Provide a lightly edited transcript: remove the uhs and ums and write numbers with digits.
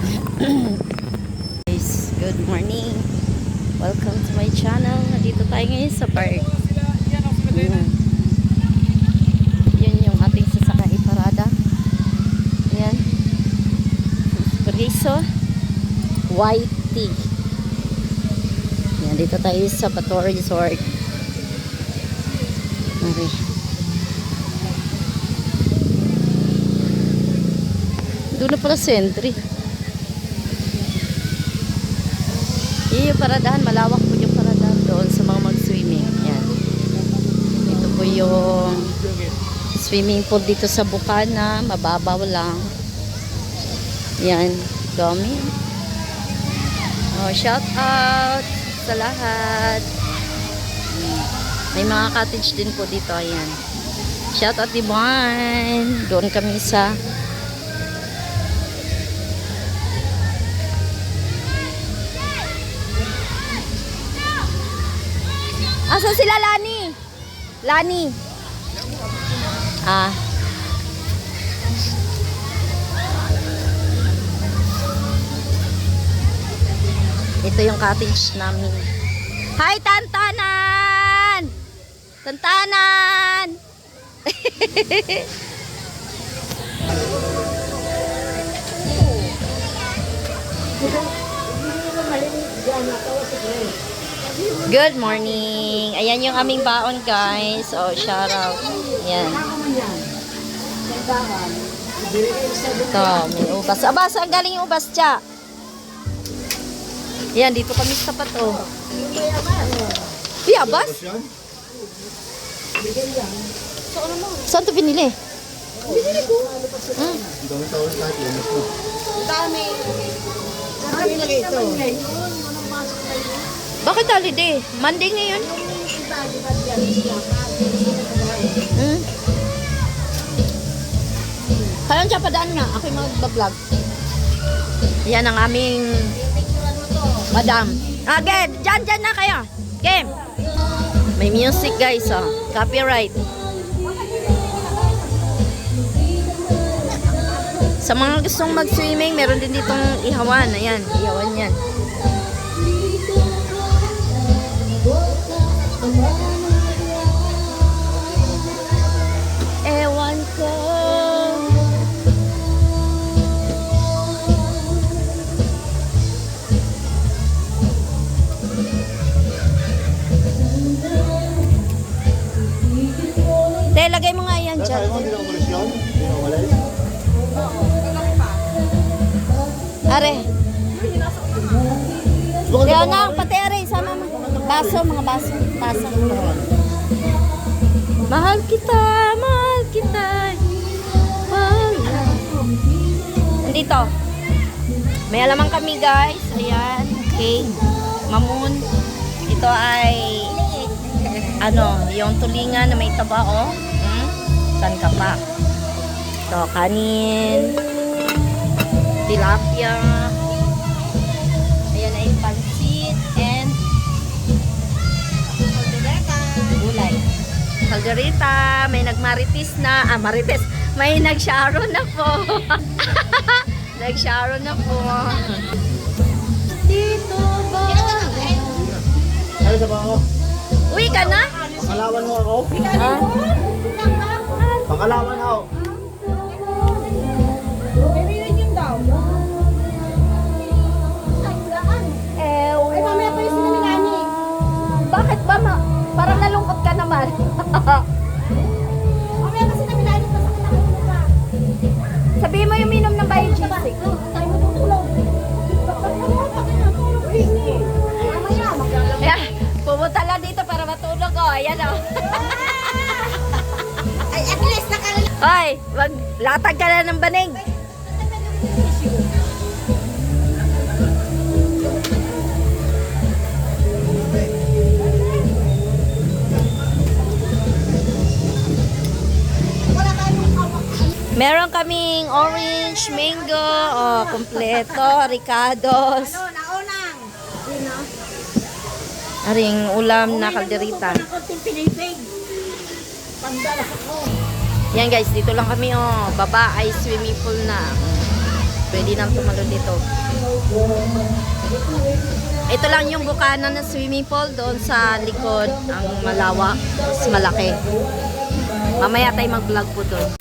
Guys, good morning. Welcome to my channel. Nandito tayo ngayon sa park. Yun yung ating sasakay parada. Ayan. Espresso white tea. Ayan, dito tayo sa Bato Resort. Okay. Doon na pala sentry. Yung paradahan, malawak po yung paradahan doon sa mga mag-swimming. Yan. Ito po yung swimming pool dito sa Bukana. Mababaw lang. Yan. Dami. Oh, shout out sa lahat. May mga cottage din po dito. Ayan. Shout out Divine. Doon kami sa asan sila Lani? Lani. Ah. Ito yung cottage namin. Hi Tantanan! Tantanan! Good morning. Ayan yung aming baon, guys. Oh, shout out. Ayan. Ito, may ubas. Aba, saan galing yung ubas, Cha? Ayan, dito kami sa Pato. Abas? Saan ito binili? Binili ko. Dami. Dami na ito. Bakit holiday? Monday ngayon? Kayang siya padaan nga. Ako yung mag-vlog. Yan ang aming madam. Again, dyan na kayo. Game. May music guys. Oh. Copyright. Sa mga gustong mag-swimming, meron din ditong ihawan. Ayan, ihawan yan. Ewan ko. Te, lagay mo nga yan dyan. Are. Kaya na, pati are, sama mo. Baso, mga baso. Tasa. Mahal kita, mahal kita. Mahal. Nandito. May alaman kami guys. Ayan. Okay. Mamoon. Ito ay yung tulingan na may tabao. San ka pa? Ito, kanin. Tilapia. Ayan ay pansit and gulay. Caldereta. May nagmarites na. Marites. May nag-sharon na po. Nag-sharon na po. Dito ba? Ano sa ba ako? Uwi ka na? Pangalawan mo ako? Pangalawan ako. Ay, mamaya pa yung sinamilani. Bakit ba? Parang nalungkot ka naman. Mamaya kasi sinamilani pa sa kita. Sabihin mo yung minom ng Bio-G6. Tayo matutulog. Ayan, pumunta lang dito para matulog. Oh, ayan oh. Ay, at least nakalala. Hoy, wag latag ka na ng banig. Meron kaming orange, mango, oh, kompleto, ricados. Naunang. Aring ulam na kalderita. Konting pinipig. Pagdala ako. Yan guys, dito lang kami oh. Baba ay swimming pool na. Pwede nang tumalo dito. Ito lang yung bukana ng swimming pool. Doon sa likod, ang malawak, mas malaki. Mamaya tayo mag-vlog po doon.